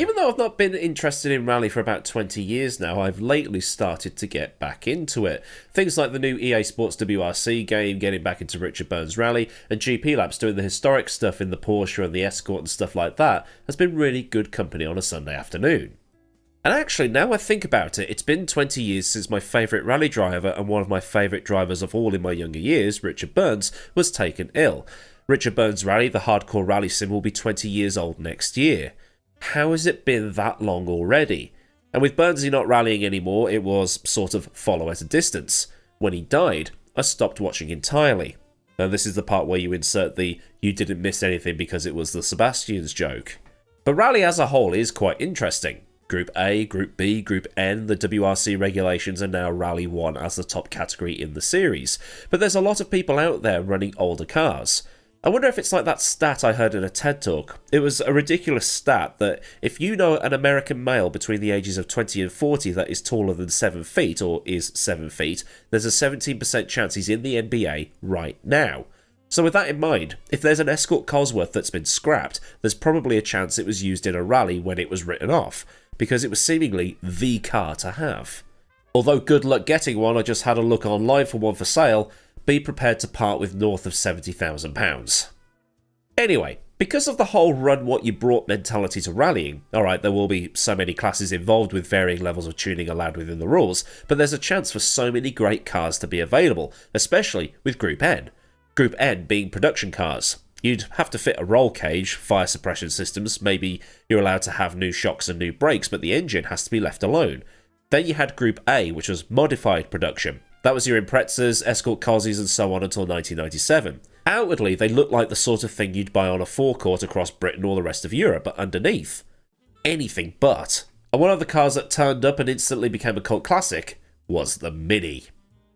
Even though I've not been interested in rally for about 20 years now, I've lately started to get back into it. Things like the new EA Sports WRC game, getting back into Richard Burns Rally, and GP Labs doing the historic stuff in the Porsche and the Escort and stuff like that has been really good company on a Sunday afternoon. And actually, now I think about it, it's been 20 years since my favourite rally driver and one of my favourite drivers of all in my younger years, Richard Burns, was taken ill. Richard Burns Rally, the hardcore rally sim, will be 20 years old next year. How has it been that long already? And with Burnsy not rallying anymore, it was sort of follow at a distance. When he died, I stopped watching entirely. Now this is the part where you insert the "you didn't miss anything because it was the Sebastians" joke. But rally as a whole is quite interesting. Group A, Group B, Group N, the WRC regulations are now Rally 1 as the top category in the series. But there's a lot of people out there running older cars. I wonder if it's like that stat I heard in a TED Talk. It was a ridiculous stat that if you know an American male between the ages of 20 and 40 that is taller than 7 feet, or is 7 feet, there's a 17% chance he's in the NBA right now. So with that in mind, if there's an Escort Cosworth that's been scrapped, there's probably a chance it was used in a rally when it was written off, because it was seemingly the car to have. Although good luck getting one, I just had a look online for one for sale. Be prepared to part with north of £70,000. Anyway, because of the whole run what you brought mentality to rallying, alright, there will be so many classes involved with varying levels of tuning allowed within the rules, but there's a chance for so many great cars to be available, especially with Group N. Group N being production cars. You'd have to fit a roll cage, fire suppression systems, maybe you're allowed to have new shocks and new brakes, but the engine has to be left alone. Then you had Group A, which was modified production. That was your Imprezas, Escort Cozzies and so on until 1997. Outwardly, they looked like the sort of thing you'd buy on a forecourt across Britain or the rest of Europe, but underneath, anything but. And one of the cars that turned up and instantly became a cult classic was the Mini.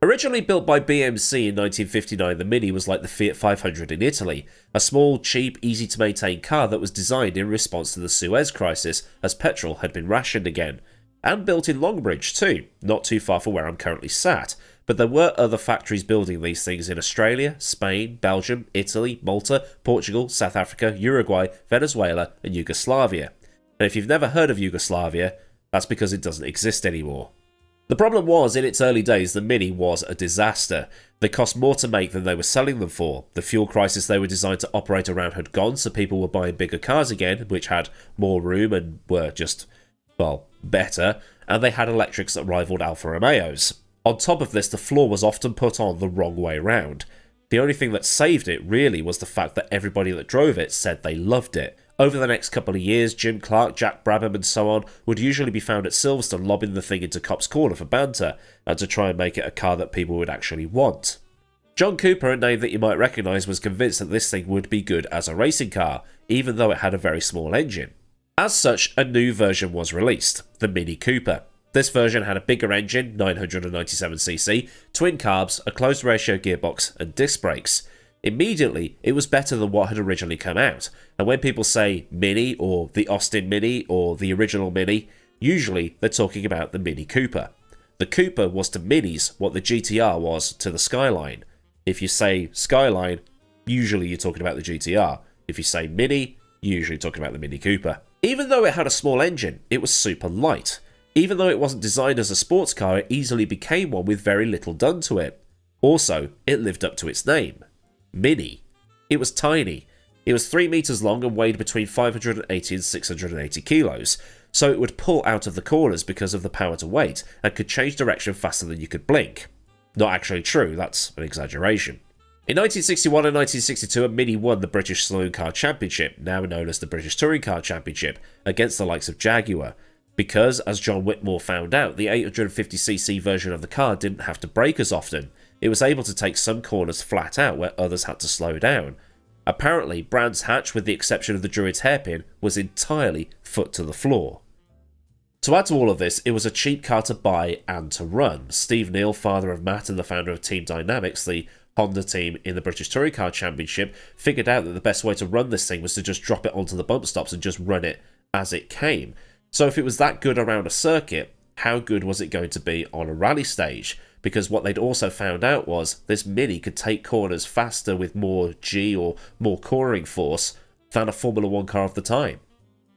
Originally built by BMC in 1959, the Mini was like the Fiat 500 in Italy, a small, cheap, easy to maintain car that was designed in response to the Suez crisis, as petrol had been rationed again. And built in Longbridge too, not too far from where I'm currently sat, but there were other factories building these things in Australia, Spain, Belgium, Italy, Malta, Portugal, South Africa, Uruguay, Venezuela and Yugoslavia. And if you've never heard of Yugoslavia, that's because it doesn't exist anymore. The problem was, in its early days, the Mini was a disaster. They cost more to make than they were selling them for. The fuel crisis they were designed to operate around had gone, so people were buying bigger cars again, which had more room and were just, well, better, and they had electrics that rivaled Alfa Romeos. On top of this, the floor was often put on the wrong way round. The only thing that saved it, really, was the fact that everybody that drove it said they loved it. Over the next couple of years, Jim Clark, Jack Brabham and so on would usually be found at Silverstone lobbing the thing into Cop's Corner for banter, and to try and make it a car that people would actually want. John Cooper, a name that you might recognise, was convinced that this thing would be good as a racing car, even though it had a very small engine. As such, a new version was released, the Mini Cooper. This version had a bigger engine, 997cc, twin carbs, a closed ratio gearbox and disc brakes. Immediately, it was better than what had originally come out, and when people say Mini or the Austin Mini or the original Mini, usually they're talking about the Mini Cooper. The Cooper was to Minis what the GTR was to the Skyline. If you say Skyline, usually you're talking about the GTR. If you say Mini, you're usually talking about the Mini Cooper. Even though it had a small engine, it was super light. Even though it wasn't designed as a sports car, it easily became one with very little done to it. Also, it lived up to its name. Mini. It was tiny. It was 3 meters long and weighed between 580 and 680 kilos, so it would pull out of the corners because of the power to weight, and could change direction faster than you could blink. Not actually true, that's an exaggeration. In 1961 and 1962, a Mini won the British Saloon Car Championship, now known as the British Touring Car Championship, against the likes of Jaguar, because, as John Whitmore found out, the 850cc version of the car didn't have to brake as often. It was able to take some corners flat out where others had to slow down. Apparently, Brands Hatch, with the exception of the Druid's hairpin, was entirely foot to the floor. To add to all of this, it was a cheap car to buy and to run. Steve Neal, father of Matt and the founder of Team Dynamics, the Honda team in the British Touring Car Championship, figured out that the best way to run this thing was to just drop it onto the bump stops and just run it as it came. So if it was that good around a circuit, how good was it going to be on a rally stage? Because what they'd also found out was this Mini could take corners faster with more G or more cornering force than a Formula 1 car of the time.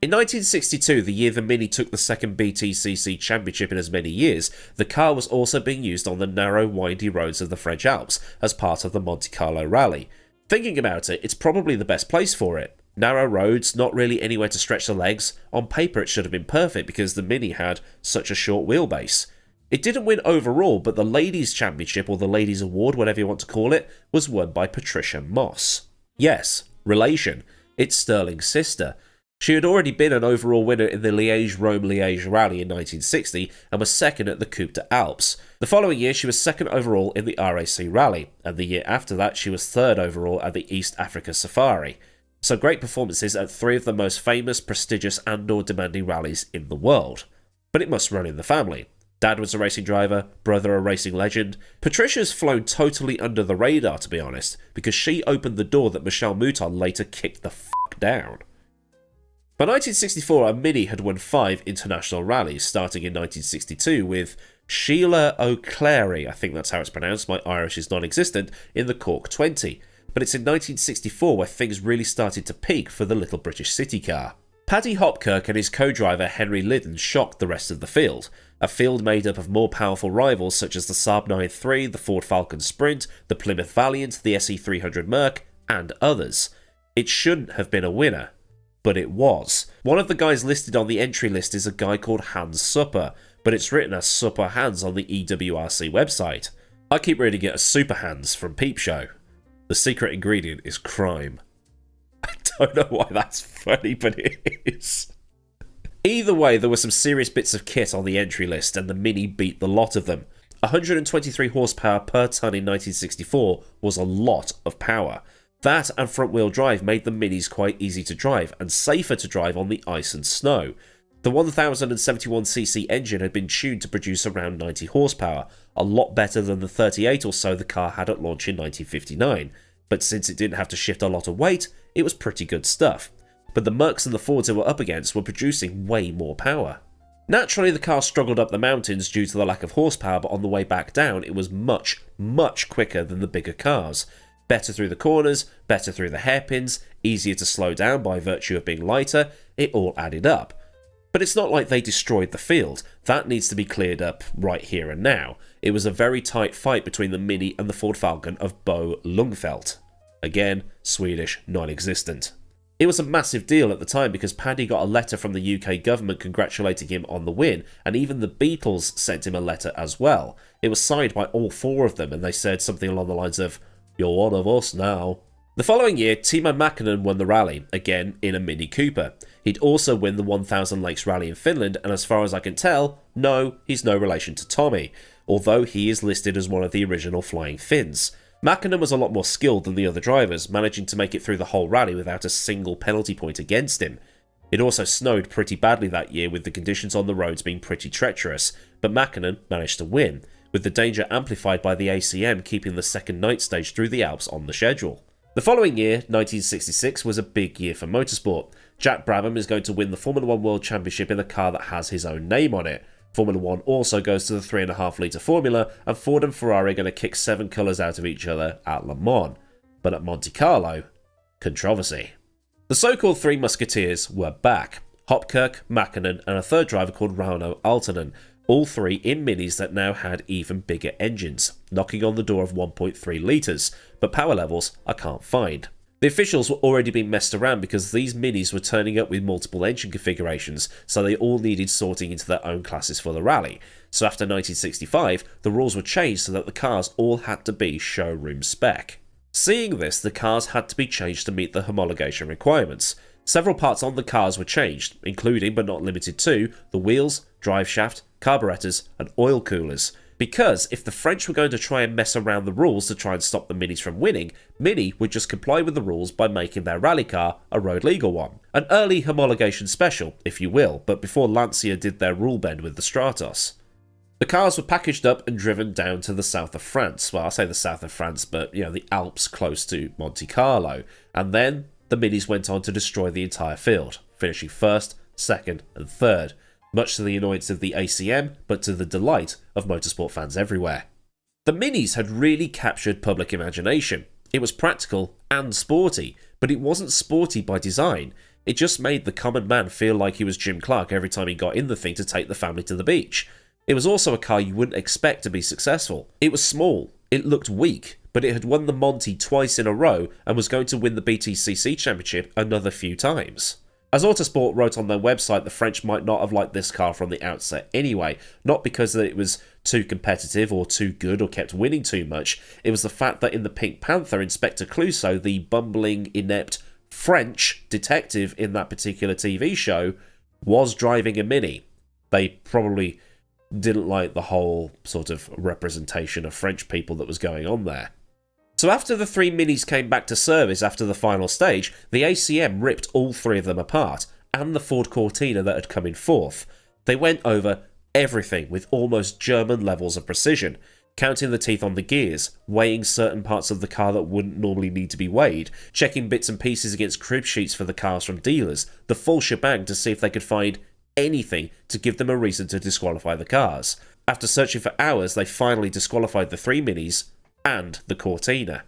In 1962, the year the Mini took the second BTCC championship in as many years, the car was also being used on the narrow, windy roads of the French Alps as part of the Monte Carlo rally. Thinking about it, it's probably the best place for it. Narrow roads, not really anywhere to stretch the legs. On paper it should have been perfect because the Mini had such a short wheelbase. It didn't win overall, but the Ladies' Championship, or the Ladies' Award, whatever you want to call it, was won by Patricia Moss. Yes, relation. It's Sterling's sister. She had already been an overall winner in the Liège-Rome-Liège rally in 1960 and was second at the Coupe des Alpes. The following year she was second overall in the RAC rally, and the year after that she was third overall at the East Africa Safari. So great performances at three of the most famous, prestigious and/or demanding rallies in the world. But it must run in the family. Dad was a racing driver, brother a racing legend. Patricia's flown totally under the radar, to be honest, because she opened the door that Michel Mouton later kicked the fuck down. By 1964, a Mini had won 5 international rallies, starting in 1962 with Sheila O'Clery, I think that's how it's pronounced, my Irish is non-existent, in the Cork 20. But it's in 1964 where things really started to peak for the little British city car. Paddy Hopkirk and his co-driver Henry Liddon shocked the rest of the field. A field made up of more powerful rivals such as the Saab 9-3, the Ford Falcon Sprint, the Plymouth Valiant, the SE300 Merc, and others. It shouldn't have been a winner, but it was. One of the guys listed on the entry list is a guy called Hans Supper, but it's written as Supper Hans on the EWRC website. I keep reading it as Super Hans from Peep Show. The secret ingredient is crime. I don't know why that's funny, but it is. Either way, there were some serious bits of kit on the entry list, and the Mini beat the lot of them. 123 horsepower per tonne in 1964 was a lot of power. That and front-wheel drive made the Minis quite easy to drive, and safer to drive on the ice and snow. The 1071cc engine had been tuned to produce around 90 horsepower, a lot better than the 38 or so the car had at launch in 1959. But since it didn't have to shift a lot of weight, it was pretty good stuff. But the Mercs and the Fords it were up against were producing way more power. Naturally, the car struggled up the mountains due to the lack of horsepower, but on the way back down, it was much, much quicker than the bigger cars. Better through the corners, better through the hairpins, easier to slow down by virtue of being lighter, it all added up. But it's not like they destroyed the field. That needs to be cleared up right here and now. It was a very tight fight between the Mini and the Ford Falcon of Bo Lundfeldt. Again, Swedish, non-existent. It was a massive deal at the time because Paddy got a letter from the UK government congratulating him on the win, and even the Beatles sent him a letter as well. It was signed by all 4 of them, and they said something along the lines of, "You're one of us now." The following year, Timo Mäkinen won the rally, again in a Mini Cooper. He'd also win the 1000 Lakes Rally in Finland, and as far as I can tell, no, he's no relation to Tommy, although he is listed as one of the original Flying Finns. Mäkinen was a lot more skilled than the other drivers, managing to make it through the whole rally without a single penalty point against him. It also snowed pretty badly that year, with the conditions on the roads being pretty treacherous, but Mäkinen managed to win, with the danger amplified by the ACM keeping the second night stage through the Alps on the schedule. The following year, 1966, was a big year for motorsport. Jack Brabham is going to win the Formula 1 World Championship in a car that has his own name on it. Formula 1 also goes to the 3.5 litre formula, and Ford and Ferrari are going to kick 7 colours out of each other at Le Mans. But at Monte Carlo, controversy. The so-called Three Musketeers were back. Hopkirk, Mäkinen, and a third driver called Rauno Aaltonen, all 3 in Minis that now had even bigger engines, knocking on the door of 1.3 litres, but power levels I can't find. The officials were already being messed around because these Minis were turning up with multiple engine configurations, so they all needed sorting into their own classes for the rally. So after 1965, the rules were changed so that the cars all had to be showroom spec. Seeing this, the cars had to be changed to meet the homologation requirements. Several parts on the cars were changed, including but not limited to the wheels, drive shaft, carburetors, and oil coolers. Because if the French were going to try and mess around the rules to try and stop the Minis from winning, Mini would just comply with the rules by making their rally car a road legal one. An early homologation special, if you will, but before Lancia did their rule bend with the Stratos. The cars were packaged up and driven down to the south of France. Well, I say the south of France, but the Alps close to Monte Carlo. And then the Minis went on to destroy the entire field, finishing first, second, and third. Much to the annoyance of the ACM, but to the delight of motorsport fans everywhere. The Minis had really captured public imagination. It was practical and sporty, but it wasn't sporty by design. It just made the common man feel like he was Jim Clark every time he got in the thing to take the family to the beach. It was also a car you wouldn't expect to be successful. It was small, it looked weak, but it had won the Monte twice in a row and was going to win the BTCC Championship another few times. As Autosport wrote on their website, the French might not have liked this car from the outset anyway, not because it was too competitive or too good or kept winning too much. It was the fact that in the Pink Panther, Inspector Clouseau, the bumbling, inept French detective in that particular TV show, was driving a Mini. They probably didn't like the whole sort of representation of French people that was going on there. So after the three Minis came back to service after the final stage, the ACM ripped all three of them apart, and the Ford Cortina that had come in fourth. They went over everything with almost German levels of precision, counting the teeth on the gears, weighing certain parts of the car that wouldn't normally need to be weighed, checking bits and pieces against crib sheets for the cars from dealers, the full shebang to see if they could find anything to give them a reason to disqualify the cars. After searching for hours, they finally disqualified the three Minis and the Cortina.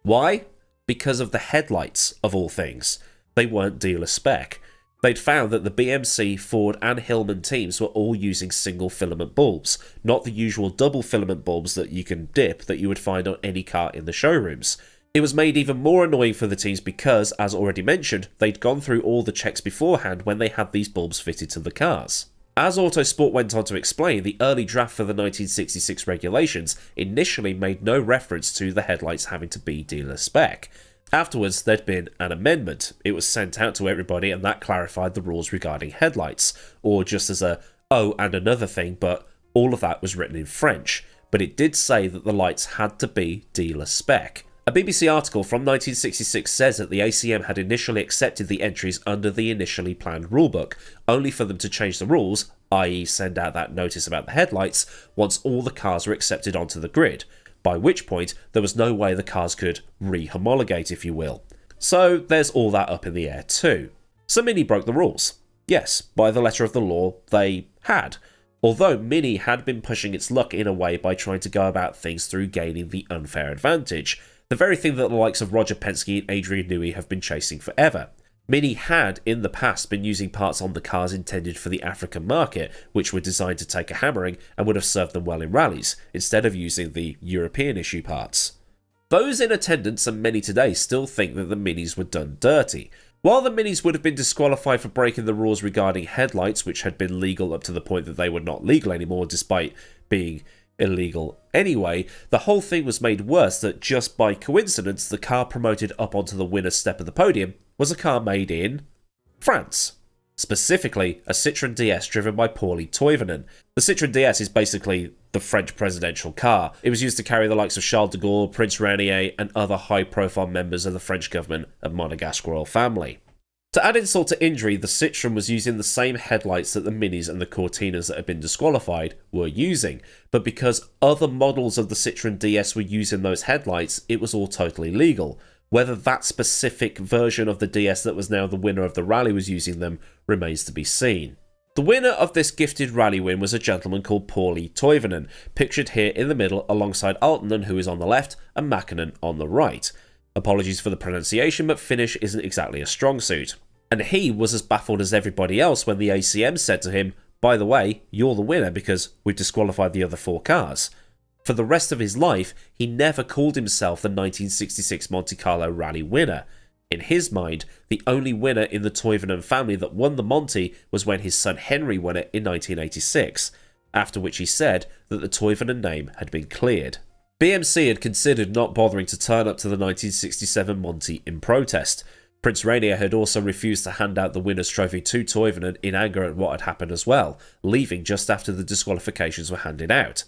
Why? Because of the headlights, of all things. They weren't dealer spec. They'd found that the BMC, Ford and Hillman teams were all using single filament bulbs, not the usual double filament bulbs that you can dip that you would find on any car in the showrooms. It was made even more annoying for the teams because, as already mentioned, they'd gone through all the checks beforehand when they had these bulbs fitted to the cars. As Autosport went on to explain, the early draft for the 1966 regulations initially made no reference to the headlights having to be dealer spec. Afterwards, there'd been an amendment. It was sent out to everybody and that clarified the rules regarding headlights, or just as a, oh, and another thing, but all of that was written in French. But it did say that the lights had to be dealer spec. A BBC article from 1966 says that the ACM had initially accepted the entries under the initially planned rulebook, only for them to change the rules, i.e. send out that notice about the headlights, once all the cars were accepted onto the grid, by which point there was no way the cars could re-homologate, if you will. So there's all that up in the air too. So Mini broke the rules. Yes, by the letter of the law, they had. Although Mini had been pushing its luck in a way by trying to go about things through gaining the unfair advantage, the very thing that the likes of Roger Penske and Adrian Newey have been chasing forever. Mini had, in the past, been using parts on the cars intended for the African market, which were designed to take a hammering and would have served them well in rallies, instead of using the European issue parts. Those in attendance and many today still think that the Minis were done dirty. While the Minis would have been disqualified for breaking the rules regarding headlights, which had been legal up to the point that they were not legal anymore despite being illegal anyway, the whole thing was made worse that just by coincidence the car promoted up onto the winner's step of the podium was a car made in France. Specifically, a Citroën DS driven by Pauli Toivonen. The Citroën DS is basically the French presidential car. It was used to carry the likes of Charles de Gaulle, Prince Rainier and other high-profile members of the French government and Monegasque royal family. To add insult to injury, the Citroën was using the same headlights that the Minis and the Cortinas that had been disqualified were using, but because other models of the Citroën DS were using those headlights, it was all totally legal. Whether that specific version of the DS that was now the winner of the rally was using them remains to be seen. The winner of this gifted rally win was a gentleman called Pauli Toivonen, pictured here in the middle alongside Aaltonen, who is on the left, and Mäkinen on the right. Apologies for the pronunciation, but Finnish isn't exactly a strong suit. And he was as baffled as everybody else when the ACM said to him, by the way, you're the winner because we've disqualified the other four cars. For the rest of his life, he never called himself the 1966 Monte Carlo rally winner. In his mind, the only winner in the Toivonen family that won the Monte was when his son Henry won it in 1986, after which he said that the Toivonen name had been cleared. BMC had considered not bothering to turn up to the 1967 Monte in protest. Prince Rainier had also refused to hand out the winner's trophy to Toivonen in anger at what had happened as well, leaving just after the disqualifications were handed out.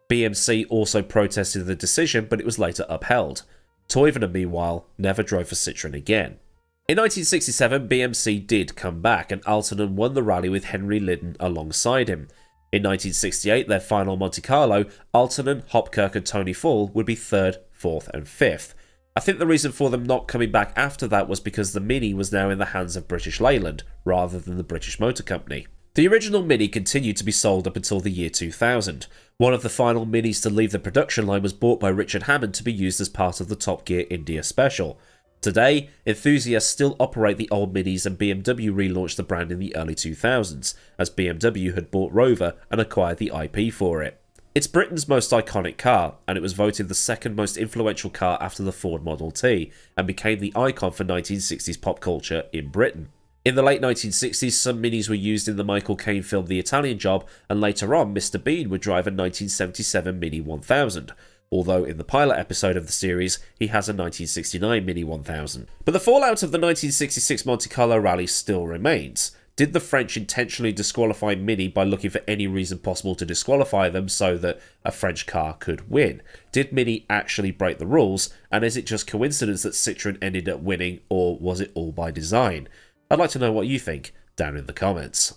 BMC also protested the decision, but it was later upheld. Toivonen, meanwhile, never drove for Citroën again. In 1967, BMC did come back, and Aaltonen won the rally with Henry Lydon alongside him. In 1968, their final Monte Carlo, Aaltonen, Hopkirk and Tony Fall would be 3rd, 4th and 5th. I think the reason for them not coming back after that was because the Mini was now in the hands of British Leyland, rather than the British Motor Company. The original Mini continued to be sold up until the year 2000. One of the final Minis to leave the production line was bought by Richard Hammond to be used as part of the Top Gear India special. Today, enthusiasts still operate the old Minis, and BMW relaunched the brand in the early 2000s, as BMW had bought Rover and acquired the IP for it. It's Britain's most iconic car, and it was voted the second most influential car after the Ford Model T, and became the icon for 1960s pop culture in Britain. In the late 1960s, some Minis were used in the Michael Caine film The Italian Job, and later on Mr. Bean would drive a 1977 Mini 1000. Although in the pilot episode of the series, he has a 1969 Mini 1000. But the fallout of the 1966 Monte Carlo rally still remains. Did the French intentionally disqualify Mini by looking for any reason possible to disqualify them so that a French car could win? Did Mini actually break the rules, and is it just coincidence that Citroën ended up winning, or was it all by design? I'd like to know what you think down in the comments.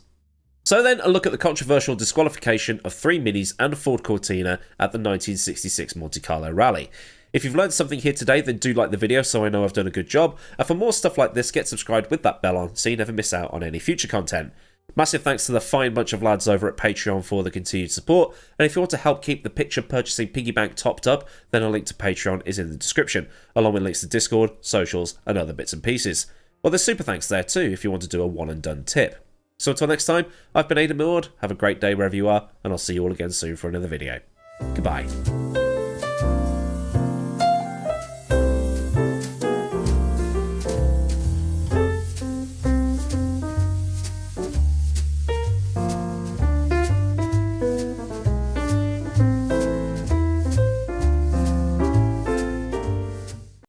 So then, a look at the controversial disqualification of 3 Minis and a Ford Cortina at the 1966 Monte Carlo rally. If you've learned something here today, then do like the video so I know I've done a good job, and for more stuff like this, get subscribed with that bell on so you never miss out on any future content. Massive thanks to the fine bunch of lads over at Patreon for the continued support, and if you want to help keep the picture purchasing piggy bank topped up, then a link to Patreon is in the description, along with links to Discord, socials, and other bits and pieces. Well, there's super thanks there too if you want to do a one and done tip. So until next time, I've been Millward, have a great day wherever you are, and I'll see you all again soon for another video. Goodbye.